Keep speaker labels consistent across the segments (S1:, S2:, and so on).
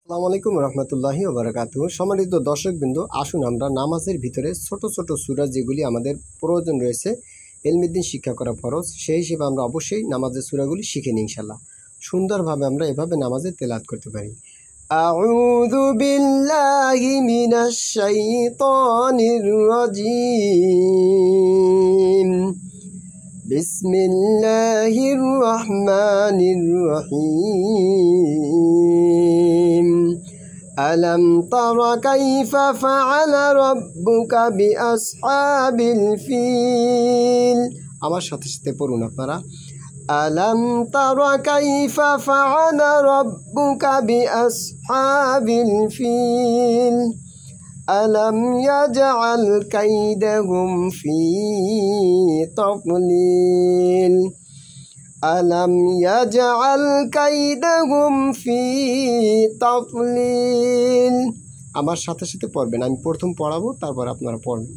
S1: আসসালামু আলাইকুম রহমতুল্লাহি ওয়া বারাকাতুহু। সম্মানিত দর্শকবৃন্দ, আসুন আমরা নামাজের ভিতরে ছোট ছোট সূরা যেগুলি আমাদের প্রয়োজন রয়েছে, ইলমিদ্দিন শিক্ষা করা ফরজ, সেই হিসেবে আমরা অবশ্যই নামাজের সূরাগুলি শিখে নিই ইনশাআল্লাহ। সুন্দরভাবে আমরা এভাবে নামাজে তেলাওয়াত করতে পারি। আউযু বিল্লাহি মিনাশ শাইতানির রাজীম। বিসমিল্লাহির রহমানির রহিম। ألم تر كيف فعل ربك بأصحاب الفيل আমার সাথে সাথে পড়ুন আপনারা। ألم تر كيف فعل ربك بأصحاب الفيل ألم يجعل كيدهم في تضليل ألم يجعل كيدهم في تضليل আমার সাথে সাথে পড়বেন, আমি প্রথম পড়াবো তারপর আপনারা পড়বেন।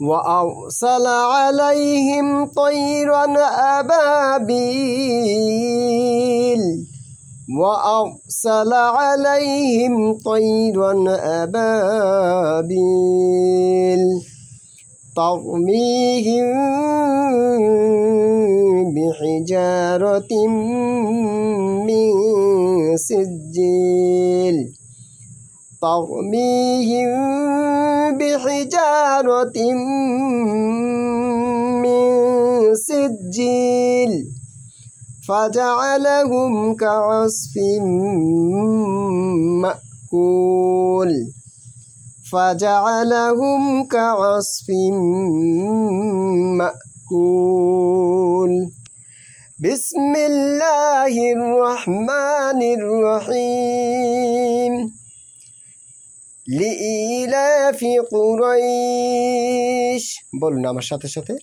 S1: وأرسل عليهم طيرا أبابيل وأرسل عليهم طيرا أبابيل ترميهم بحجارة من سجيل ترميهم بحجارة من سجيل فجعلهم كعصف مأكول فجعلهم كعصف مأكول بسم الله الرحمن الرحيم لإيلاف قريش বলুন আমার সাথে সাথে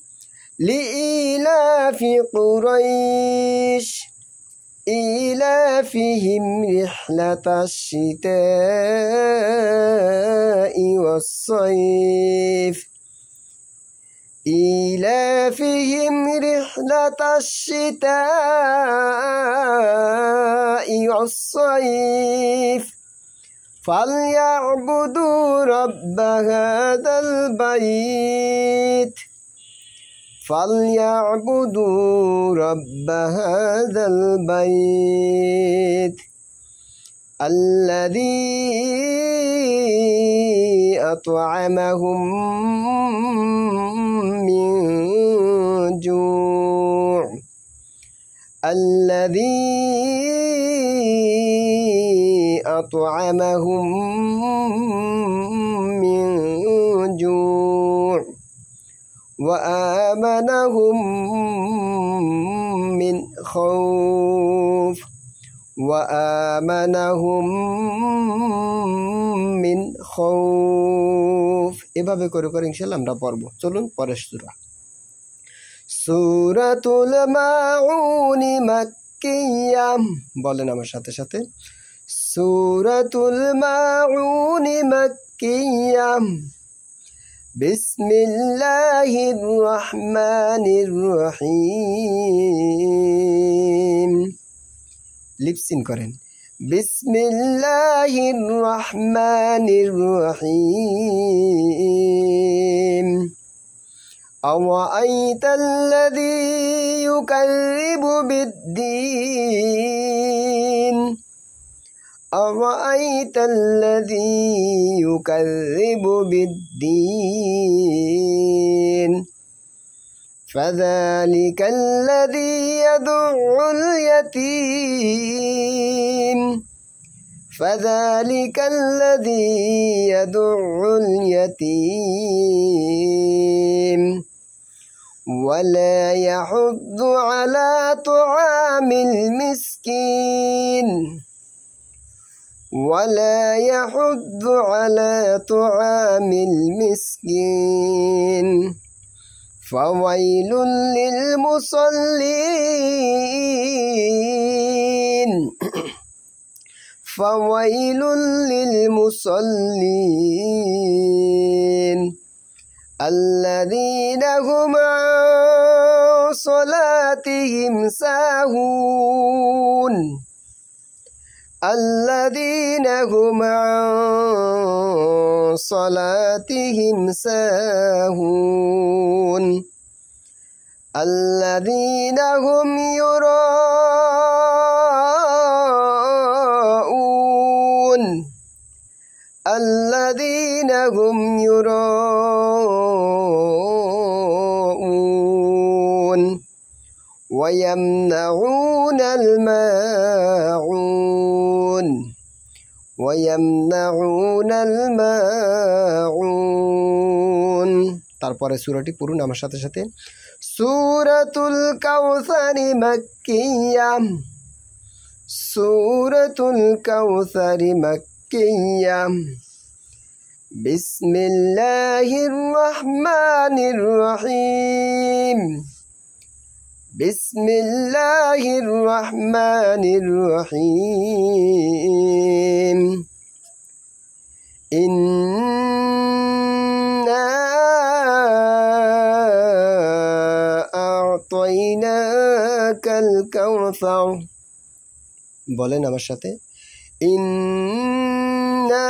S1: لإيلاف قريش إيلافهم رحلة الشتاء والصيف إيلافهم رحلة الشتاء والصيف فليعبدوا رب هذا البيت فليعبدوا رب هذا البيت الذي أطعمهم من جوع الذي أطعمهم من جوع وآمنهم من خوف وآمنهم من خوف এভাবে করে করে ইনশাআল্লাহ আমরা পড়ব। চলুন পরের সূরা। সূরাতুল মাউন মাক্কিয়া বলেন আমার সাথে সাথে। সূরাতুল মাউন মাক্কিয়া বিসমিল্লাহির রহমানির রহিম। লিপসিন করেন। বিসমিল্লাহির রহমানির রহিম। أرأيت الذي يكذب بالدين أرأيت الذي يكذب بالدين فذلك الذي يدع اليتيم فذلك الذي يدع اليتيم ولا يحض على طعام المسكين ولا يحض على طعام المسكين فويل للمصلين فويل للمصلين الذين هم عن صلاتهم ساهون الذين هم عن صلاتهم ساهون الذين هم يراءون الذين هم يراءون ويمنعون الماعون ويمنعون الماعون তারপরে সূরাটি পড়ুন আমার সাথে সাথে সূরাতুল কাউসারি মাক্কিয়া সূরাতুল কাউসারি মাক্কিয়া বিসমিল্লাহির রহমানির রহিম বিসমিল্লাহির রহমানির রহিম ইন্না আ'তাইনাকাল কাউসার বলেন আমার সাথে ইন্না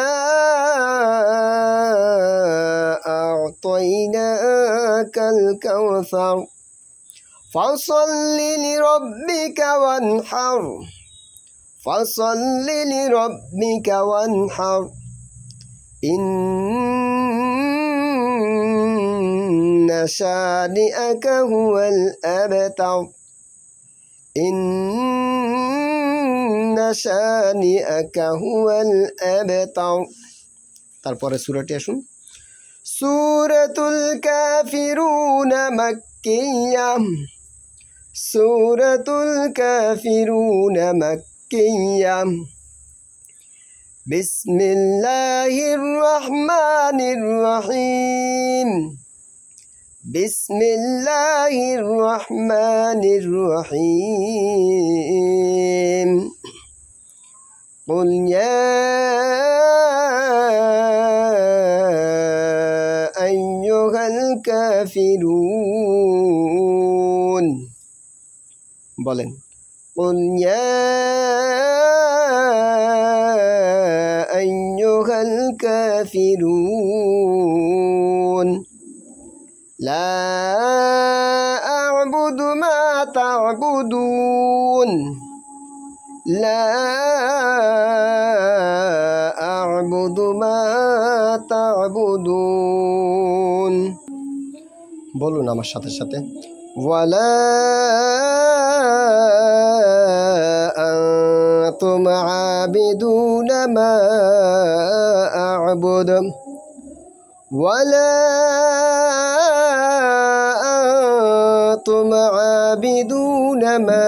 S1: আ'তাইনাকাল কাউসার فصل لربك وانحر فصل لربك وانحر إن شانئك هو الأبتر إن شانئك هو الأبتر তারপরে সূরাটি আসুন সূরাতুল কাফিরুন মাক্কিয়া সূরাতুল কাফিরুন মাক্কিয়া বিসমিল্লাহির রহমানির রহিম বিসমিল্লাহির রহমানির রহিম قل يا أيها الكافرون বলেন قل يا أيها الكافرون لا أعبد ما تعبدون لا أعبد ما تعبدون বলুন আমার সাথে সাথে ولا أنتم عابدون ما أعبد ولا أنتم عابدون ما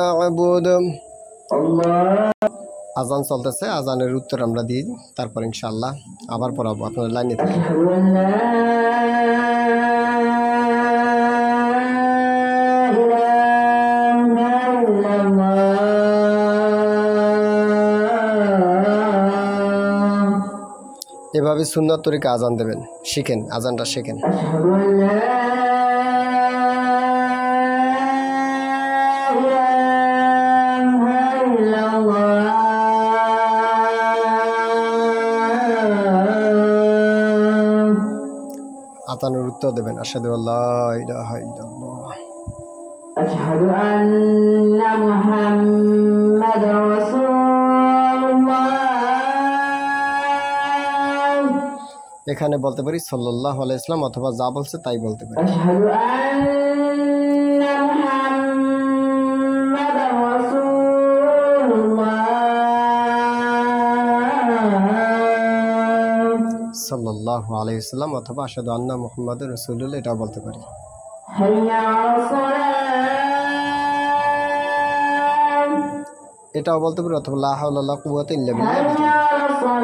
S1: أعبد আজান চলতেছে আজানের উত্তর আমরা দিই তারপর ইনশাআল্লাহ আবার পড়াবো আপনাদের লাইনে থেকে এভাবে সুন্নাত তরিকা আজান দেবেন শিখেন আজানটা শিখেন আজানের উত্তর দেবেন আশহাদু আল্লা ইলাহা ইল্লাল্লাহ আশহাদু আন্না মুহাম্মাদার রাসূলুল্লাহ এখানে বলতে পারি সাল্লাল্লাহু আলাইহি ওয়াসাল্লাম অথবা যা বলছে তাই বলতে পারি আশহাদু আন্না মুহাম্মাদার রাসূলুল্লাহ সাল্লাল্লাহু আলাইহি ওয়াসাল্লাম অথবা আশহাদু আন্না মুহাম্মাদুর রাসূলুল্লাহ এটাও বলতে পারি হাইয়া আলাস সালাত এটাও বলতে পারি অথবা লা হাওলা ওয়ালা কুওয়াতা ইল্লা বিল্লাহ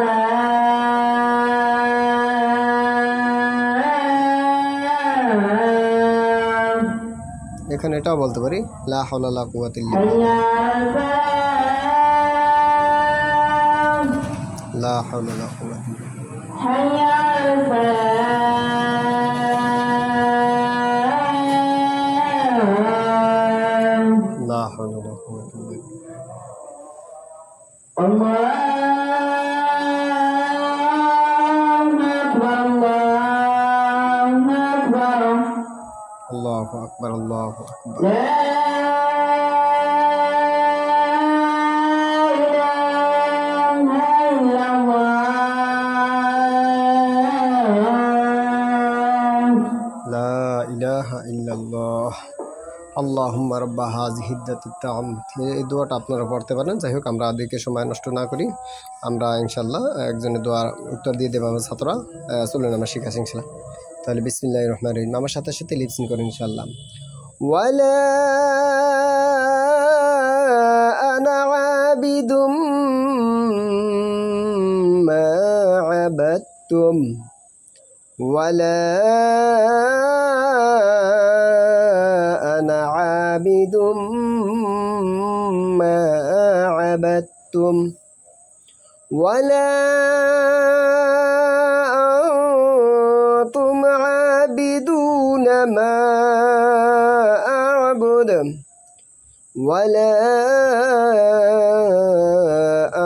S1: এখানে এটাও বলতে পারি লা হাওলা ওয়ালা কুওয়াতা ইল্লা বিল্লাহ লা হাওলা ওয়ালা কুওয়াতা হাইয়া আলাল ফালাহ লা হাওলা ওয়ালা কুওয়াতা ইল্লা বিল্লাহ আল্লাহু আকবার, আল্লাহু আকবার। লা ইলাহা ইল্লাল্লাহ আল্লাহুম্মা রাব্বা হাযিহিদ দাতিত তাআম। এই দোয়াটা আপনারা পড়তে পারেন। যাই হোক, আমরা আদিকে সময় নষ্ট না করি, আমরা ইনশাআল্লাহ একজনের দোয়ার উত্তর দিয়ে দেবো আমার ছাত্ররা। চলুন আমরা শিখাচ্ছি ইনশাআল্লাহ। তাহলে বিসমিল্লাহির রহমানির রহিম, আমার সাথে সাথে লিপসিং করেন ইনশাআল্লাহ। ওয়ালা আনা আবিদুম মা আবাদতুম ওয়ালা আনা আবিদুম মা আবাদতুম ওয়ালা আনতুম আবিদুনা মা আ'বুদ ওয়ালা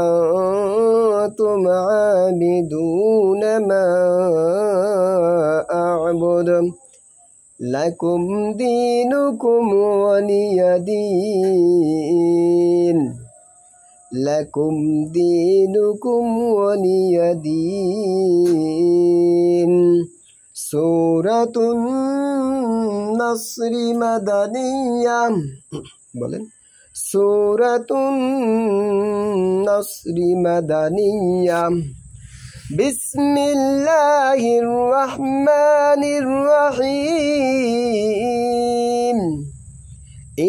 S1: আনতুম আবিদুনা মা আ'বুদ লাকুম দীনুকুম ওয়ালিয়া দীন লাকুম দীনুকুম ওয়ালিয়া দীন। সূরাতুন নাসরি মাদানিয়া, বলেন সূরাতুন নাসরি মাদানিয়া। বিসমিল্লাহির রহমানির রহিম।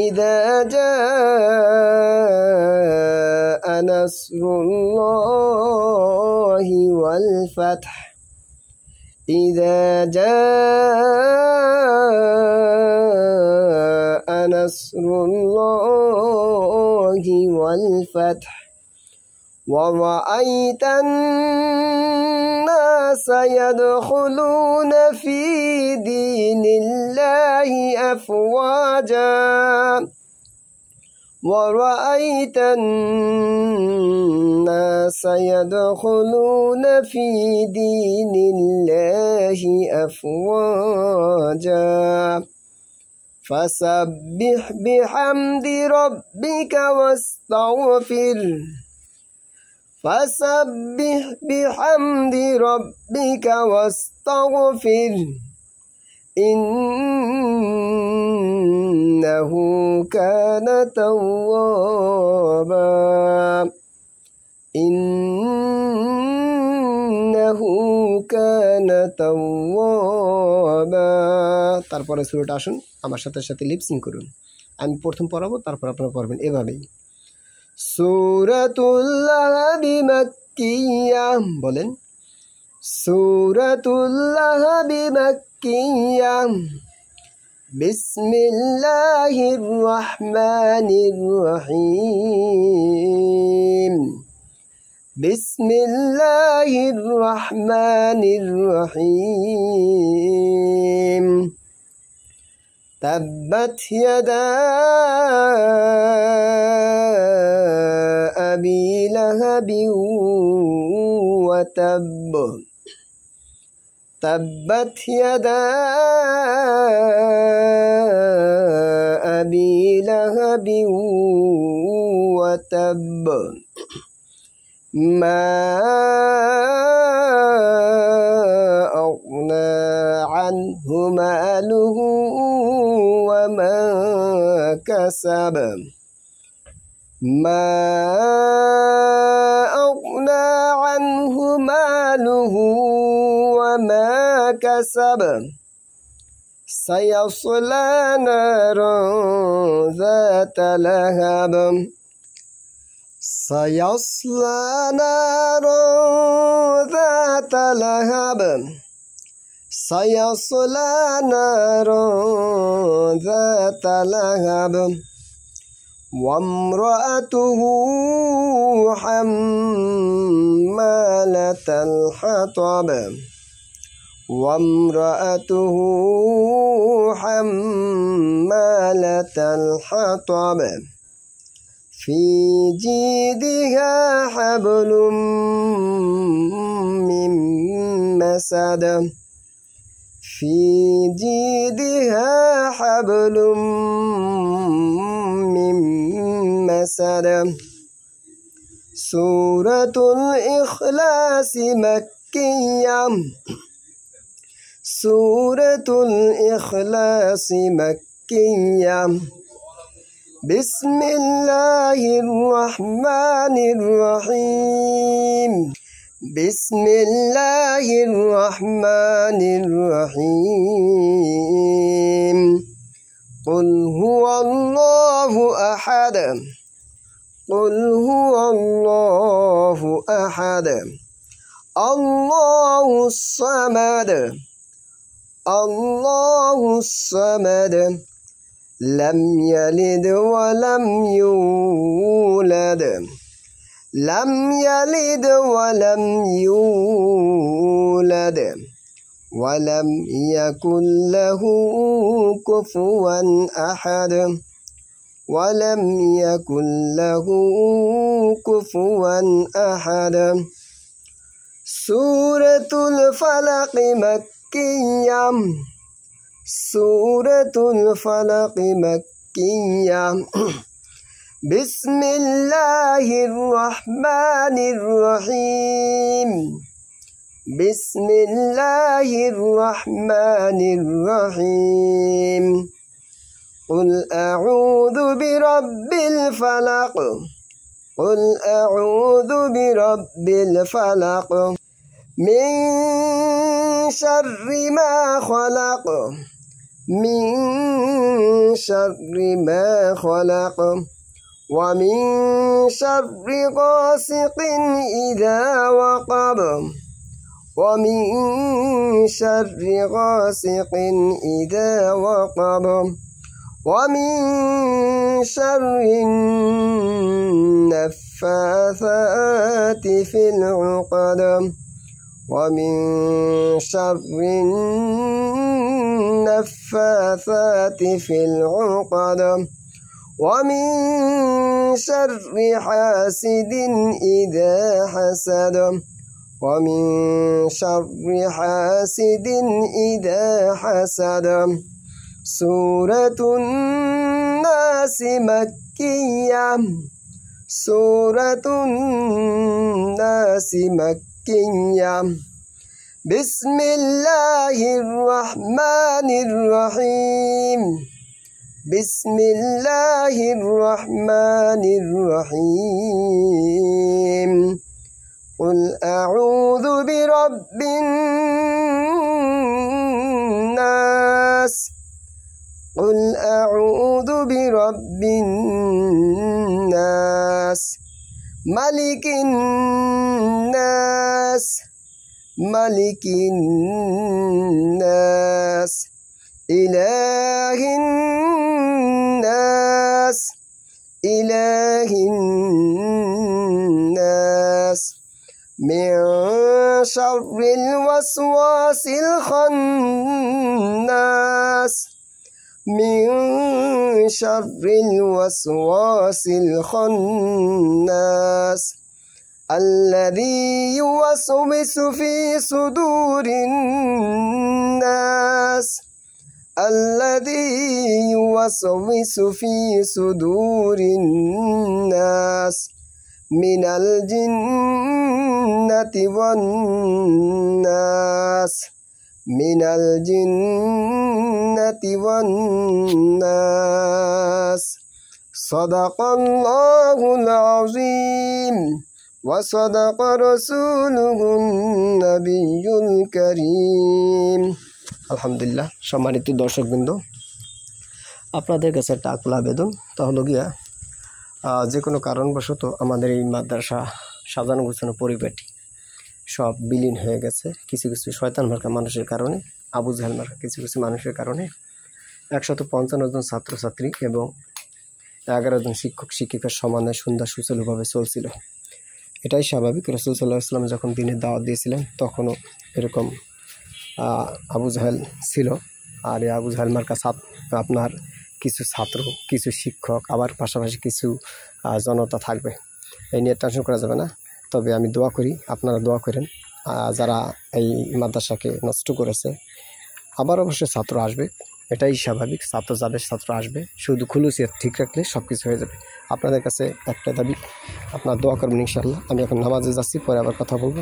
S1: ইযা জাআ নাসরুল্লাহি ওয়াল ফাতহ ইযা জাআ নাসরুল্লাহি ওয়াল ফাতহ ورأيت الناس يدخلون في دين الله أفواجا ورأيت الناس يدخلون في دين الله أفواجا فسبح بحمد ربك واستغفر فسبح بحمد ربك واستغفر إنه كان توابا إنه كان توابا। তারপরে সূরাটা আসুন আমার সাথে সাথে লিপসিং করুন। আমি প্রথম পড়াবো, তারপর আপনারা পড়বেন এভাবেই। সূরাতুল লাহব মাক্কিয়া, বলেন সূরাতুল লাহব মাক্কিয়া। বিসমিল্লাহির রহমানির রহিম। বিসমিল্লাহির রহমানির রহিম। تبت يدا أبي لهب وتب تبت يدا أبي لهب وتب ما أغنى عنه ماله وما كسب ما أغنى عنه ماله وما كسب سيصلى نارا ذات لهب سيصلى نارا ذات لهب سيصلى نارا ذات لهب وامرأته حمالة الحطب وامرأته حمالة الحطب في جيدها حبل من مسد في جيدها حبل من مسد سورة الإخلاص مكية سورة الإخلاص مكية بسم الله الرحمن الرحيم بسم الله الرحمن الرحيم قل هو الله أحد قل هو الله أحد الله الصمد الله الصمد لم يلد ولم يولد لم يلد ولم يولد ولم يكن له كفوا أحد ولم يكن له كفوا أحد سورة الفلق مكية سورة الفلق مكية بسم الله الرحمن الرحيم بسم الله الرحمن الرحيم قل أعوذ برب الفلق قل أعوذ برب الفلق من شر ما خلق من شر ما خلق ومن شر غاسق إذا وقب ومن شر غاسق إذا وقب ومن شر النفاثات في العقد ومن شر النفاثات في العقد ومن شر حاسد إذا حسد ومن شر حاسد إذا حسد سورة الناس مكية سورة الناس مكية بسم الله الرحمن الرحيم بسم الله الرحمن الرحيم قل أعوذ برب الناس قل أعوذ برب الناس ملك الناس ملك الناس إله الناس إله الناس من شر الوسواس الخناس من شر الوسواس الخناس الذي يوسوس في صدور الناس الذي يوسوس في صدور الناس من الجنة والناس من الجنة والناس صدق الله العظيم وصدق رسوله النبي الكريم আলহামদুলিল্লাহ। সম্মানিত দর্শকবৃন্দ, আপনাদের কাছে একটা আকুল আবেদন, তা হলো গিয়া যে কোনো কারণবশত আমাদের এই মাদ্রাসা সাজানো গোছানো পরিপাটি সব বিলীন হয়ে গেছে কিছু কিছু শয়তান মার্কা মানুষের কারণে, আবু জাহেল মার্কা কিছু কিছু মানুষের কারণে। 155 জন ছাত্রছাত্রী এবং 11 জন শিক্ষক শিক্ষিকার সমানে সুন্দর সুচারুভাবে চলছিল। এটাই স্বাভাবিক। রাসূল সাল্লাল্লাহু আলাইহি ওয়াসাল্লাম যখন দিনের দাওয়াত দিয়েছিলেন তখনও এরকম আবু জাহেল ছিল। আর এই আবু জাহেল মার্কা আপনার কিছু ছাত্র, কিছু শিক্ষক, আবার পাশাপাশি কিছু জনতা থাকবে। এই নিয়ে টেনশন করা যাবে না। তবে আমি দোয়া করি, আপনারা দোয়া করেন যারা এই মাদ্রাসাকে নষ্ট করেছে। আবার অবশ্যই ছাত্র আসবে, এটাই স্বাভাবিক। ছাত্র যাবে, ছাত্র আসবে। শুধু খুলুসিয়ত ঠিক রাখলে সব কিছু হয়ে যাবে। আপনাদের কাছে একটা দাবি, আপনারা দোয়া করবেন ইনশাআল্লাহ। আমি এখন নামাজে যাচ্ছি, পরে আবার কথা বলবো।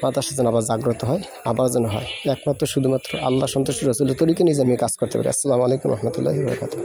S1: মাদ্রাসা যেন আবার জাগ্রত হয়, আবার যেন হয়। একমাত্র শুধুমাত্র আল্লাহ সন্তুষ্ট রাসূলের তরিকা নিয়ে আমি কাজ করতে পারি। আসসালামু আলাইকুম রহমতুল্লাহি ওয়া বারাকাতুহু।